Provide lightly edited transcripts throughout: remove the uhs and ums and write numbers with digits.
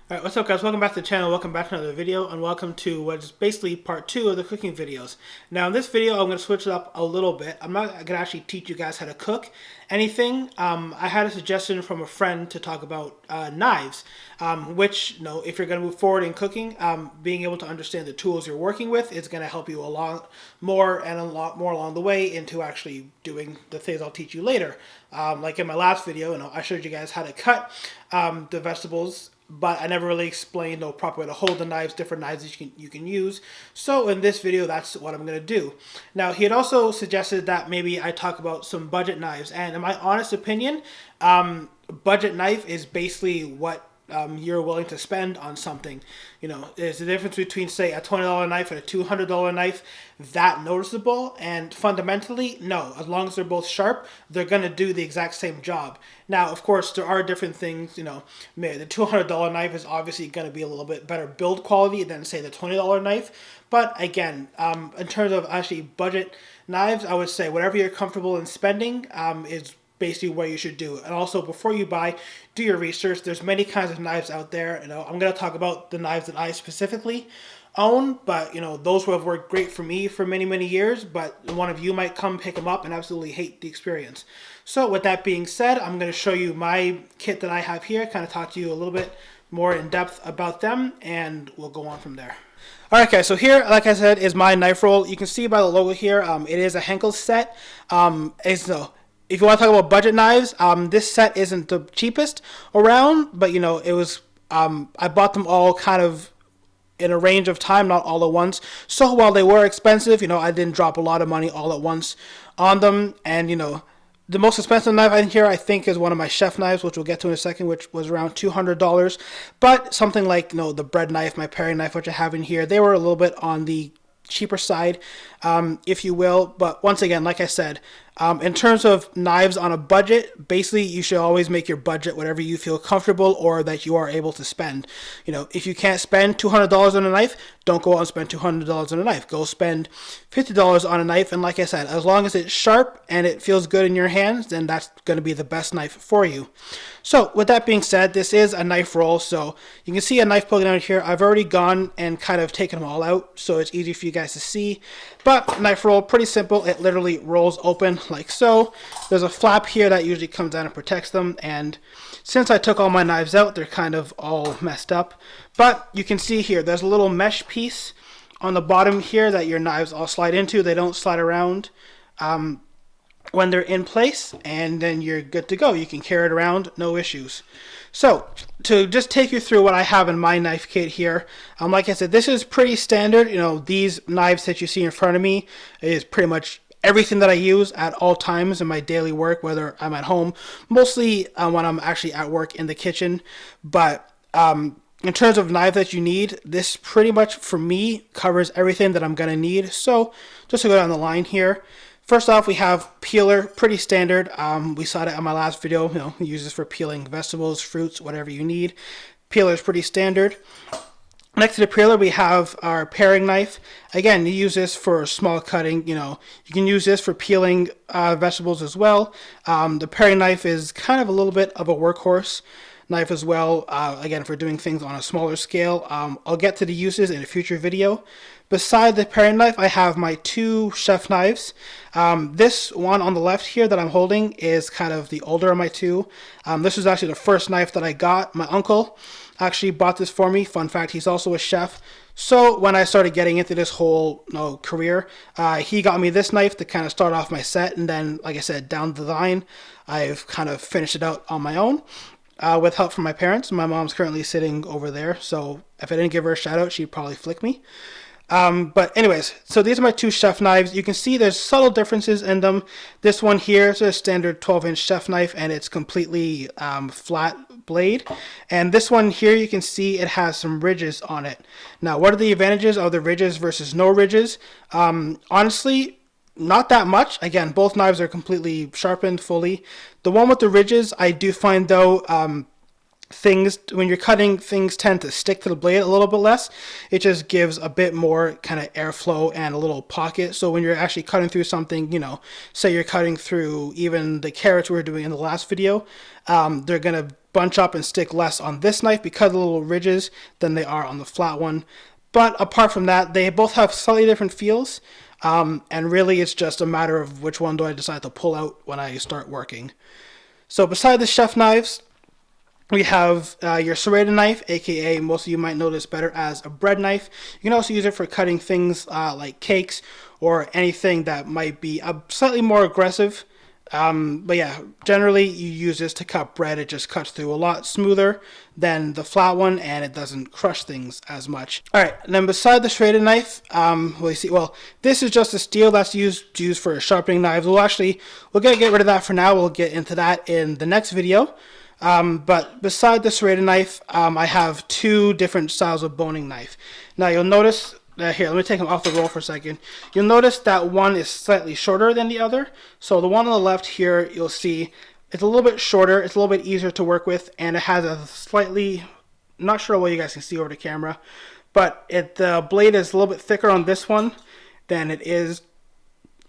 Alright, what's up guys? Welcome back to the channel, welcome back to another video, and welcome to what is basically part 2 of the cooking videos. Now in this video I'm going to switch it up a little bit. I'm not going to actually teach you guys how to cook anything. I had a suggestion from a friend to talk about knives, which, if you're going to move forward in cooking, being able to understand the tools you're working with is going to help you a lot more along the way into actually doing the things I'll teach you later. Like in my last video, I showed you guys how to cut the vegetables, but I never really explained the proper way to hold the knives, different knives that you can use. So in this video, that's what I'm going to do. Now, he had also suggested that maybe I talk about some budget knives. And in my honest opinion, budget knife is basically what you're willing to spend on something. There's a difference between, say, a $20 knife and a $200 knife that noticeable, and fundamentally, no. As long as they're both sharp, they're going to do the exact same job. Now, of course, there are different things. The $200 knife is obviously going to be a little bit better build quality than, say, the $20 knife. But again, in terms of actually budget knives, I would say whatever you're comfortable in spending is basically what you should do. And also, before you buy, do your research. There's many kinds of knives out there. I'm going to talk about the knives that I specifically own, but those have worked great for me for many years, but one of you might come pick them up and absolutely hate the experience. So with that being said, I'm going to show you my kit that I have here, kind of talk to you a little bit more in depth about them, and we'll go on from there. Alright guys, so here, like I said, is my knife roll. You can see by the logo here, it is a Henkel set. If you want to talk about budget knives, this set isn't the cheapest around, but it was, I bought them all kind of in a range of time, not all at once. So while they were expensive, I didn't drop a lot of money all at once on them. And, the most expensive knife in here, I think, is one of my chef knives, which we'll get to in a second, which was around $200. But something like, the bread knife, my paring knife, which I have in here, they were a little bit on the cheaper side, if you will. But once again, like I said, in terms of knives on a budget, basically you should always make your budget whatever you feel comfortable or that you are able to spend. If you can't spend $200 on a knife, don't go out and spend $200 on a knife. Go spend $50 on a knife, and like I said, as long as it's sharp and it feels good in your hands, then that's going to be the best knife for you. So with that being said, this is a knife roll, so you can see a knife poking out here. I've already gone and kind of taken them all out, so it's easy for you guys to see. But knife roll, pretty simple. It literally rolls open like so. There's a flap here that usually comes down and protects them, and since I took all my knives out, they're kind of all messed up. But you can see here, there's a little mesh piece on the bottom here that your knives all slide into. They don't slide around when they're in place, and then you're good to go. You can carry it around, no issues. So to just take you through what I have in my knife kit here, like I said, this is pretty standard. These knives that you see in front of me is pretty much everything that I use at all times in my daily work, whether I'm at home, mostly when I'm actually at work in the kitchen. But in terms of knife that you need, this pretty much for me covers everything that I'm gonna need. So just to go down the line here, first off, we have peeler, pretty standard. We saw that in my last video. We use this for peeling vegetables, fruits, whatever you need. Peeler is pretty standard. Next to the peeler, we have our paring knife. Again, you use this for small cutting. You can use this for peeling vegetables as well. The paring knife is kind of a little bit of a workhorse knife as well, again, for doing things on a smaller scale. I'll get to the uses in a future video. Beside the paring knife, I have my two chef knives. This one on the left here that I'm holding is kind of the older of my two. This was actually the first knife that I got. My uncle actually bought this for me. Fun fact, he's also a chef. So when I started getting into this whole career, he got me this knife to kind of start off my set. And then, like I said, down the line, I've kind of finished it out on my own. With help from my parents. My mom's currently sitting over there, so if I didn't give her a shout out, she'd probably flick me. But anyways, so these are my two chef knives. You can see there's subtle differences in them. This one here is a standard 12-inch chef knife, and it's completely flat blade. And this one here, you can see it has some ridges on it. Now, what are the advantages of the ridges versus no ridges? Honestly, not that much. Again, both knives are completely sharpened fully. The one with the ridges, I do find though, when you're cutting, things tend to stick to the blade a little bit less. It just gives a bit more kind of airflow and a little pocket. So when you're actually cutting through something, say you're cutting through even the carrots we were doing in the last video, they're gonna bunch up and stick less on this knife because of the little ridges than they are on the flat one. But apart from that, they both have slightly different feels, and really it's just a matter of which one do I decide to pull out when I start working. So beside the chef knives, we have your serrated knife, aka most of you might know this better as a bread knife. You can also use it for cutting things like cakes or anything that might be slightly more aggressive. But yeah, generally you use this to cut bread. It just cuts through a lot smoother than the flat one, and it doesn't crush things as much. Alright, and then beside the serrated knife, this is just a steel that's used for sharpening knives. We're going to get rid of that for now. We'll get into that in the next video. But beside the serrated knife, I have two different styles of boning knife. Now you'll notice, here, let me take them off the roll for a second. You'll notice that one is slightly shorter than the other. So the one on the left here, you'll see it's a little bit shorter, it's a little bit easier to work with, and it has a slightly, not sure what you guys can see over the camera, but the blade is a little bit thicker on this one than it is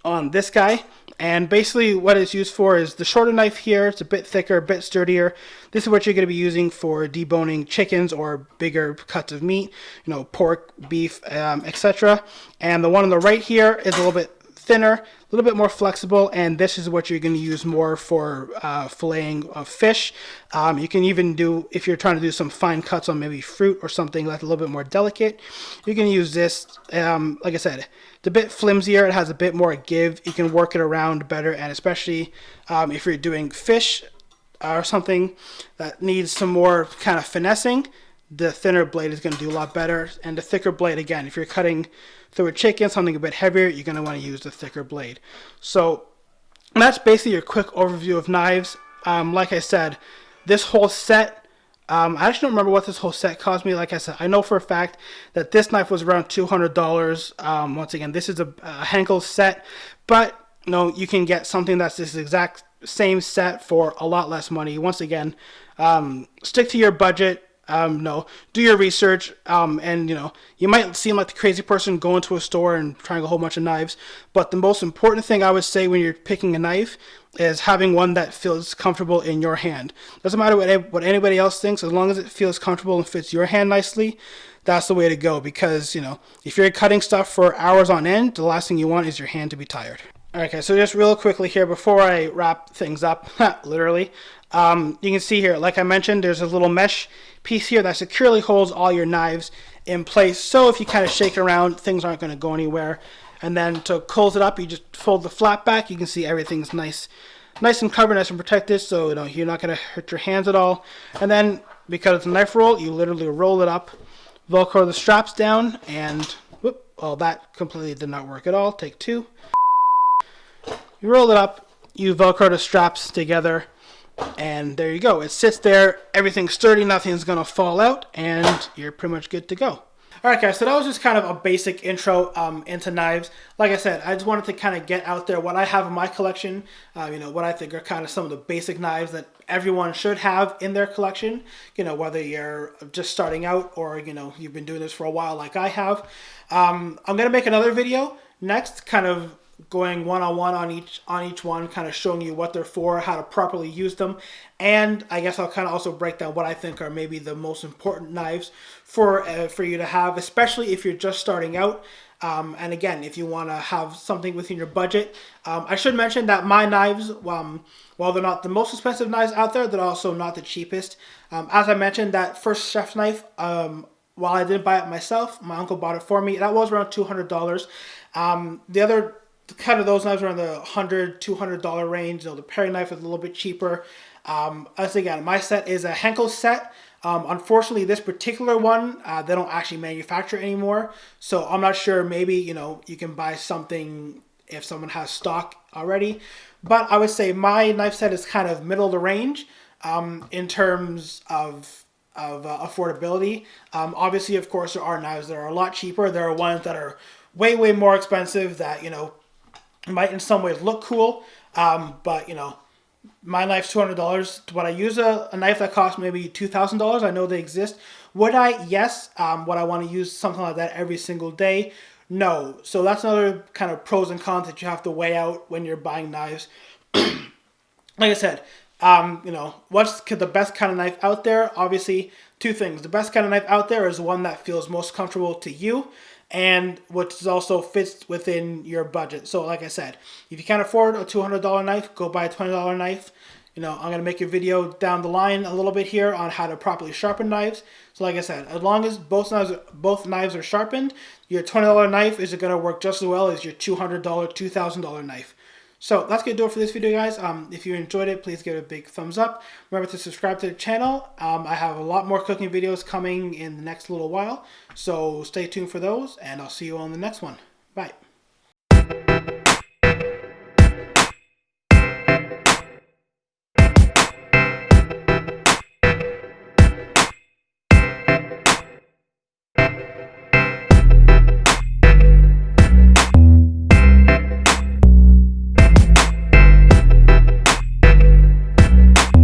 on this guy. And basically what it's used for is the shorter knife here. It's a bit thicker, a bit sturdier. This is what you're going to be using for deboning chickens or bigger cuts of meat, pork, beef, etc. And the one on the right here is a little bit thinner, a little bit more flexible, and this is what you're going to use more for filleting of fish. You can even do, if you're trying to do some fine cuts on maybe fruit or something that's a little bit more delicate, you can use this. Like I said, it's a bit flimsier, it has a bit more give, you can work it around better, and especially if you're doing fish or something that needs some more kind of finessing, the thinner blade is going to do a lot better. And the thicker blade, again, if you're cutting through a chicken, something a bit heavier, you're going to want to use the thicker blade. So that's basically your quick overview of knives. Like I said, this whole set, I actually don't remember what this whole set cost me. Like I said, I know for a fact that this knife was around $200. Once again, this is a Henkel set, but you can get something that's this exact same set for a lot less money. Once again, stick to your budget. Do your research, and you might seem like the crazy person going to a store and trying a whole bunch of knives, but the most important thing I would say when you're picking a knife is having one that feels comfortable in your hand. Doesn't matter what anybody else thinks, as long as it feels comfortable and fits your hand nicely, that's the way to go. Because if you're cutting stuff for hours on end, the last thing you want is your hand to be tired. Okay, so just real quickly here before I wrap things up, literally, you can see here, like I mentioned, there's a little mesh piece here that securely holds all your knives in place. So if you kind of shake it around, things aren't going to go anywhere. And then to close it up, you just fold the flap back. You can see everything's nice and covered, nice and protected, so you're not going to hurt your hands at all. And then because it's a knife roll, you literally roll it up, Velcro the straps down, and that completely did not work at all. Take two. You roll it up, you Velcro the straps together, and there you go. It sits there, everything's sturdy, nothing's going to fall out, and you're pretty much good to go. Alright guys, so that was just kind of a basic intro into knives. Like I said, I just wanted to kind of get out there what I have in my collection, what I think are kind of some of the basic knives that everyone should have in their collection, whether you're just starting out or, you've been doing this for a while like I have. I'm going to make another video next, kind of going one-on-one on each one, kind of showing you what they're for, how to properly use them, and I guess I'll kind of also break down what I think are maybe the most important knives for you to have, especially if you're just starting out. And again, if you want to have something within your budget. I should mention that my knives, while they're not the most expensive knives out there, they're also not the cheapest. As I mentioned, that first chef knife, while I didn't buy it myself, my uncle bought it for me. That was around $200. The other kind of those knives are in the $100, $200 range. The paring knife is a little bit cheaper. As again, my set is a Henkel set. Unfortunately, this particular one, they don't actually manufacture anymore. So I'm not sure, maybe, you can buy something if someone has stock already. But I would say my knife set is kind of middle of the range in terms of affordability. Obviously, of course, there are knives that are a lot cheaper. There are ones that are way more expensive that, might in some ways look cool, but my knife's $200. Would I use a knife that costs maybe $2,000? I know they exist. Would I? Yes. Would I want to use something like that every single day? No. So that's another kind of pros and cons that you have to weigh out when you're buying knives. Like I said, You know, what's the best kind of knife out there? Obviously, two things. The best kind of knife out there is one that feels most comfortable to you and which also fits within your budget. So like I said, if you can't afford a $200 knife, go buy a $20 knife. You know, I'm going to make a video down the line a little bit here on how to properly sharpen knives. So like I said, as long as both knives are sharpened, your $20 knife is going to work just as well as your $200, $2,000 knife. So that's going to do it for this video, guys. If you enjoyed it, please give it a big thumbs up. Remember to subscribe to the channel. I have a lot more cooking videos coming in the next little while. So stay tuned for those, and I'll see you on the next one. Bye.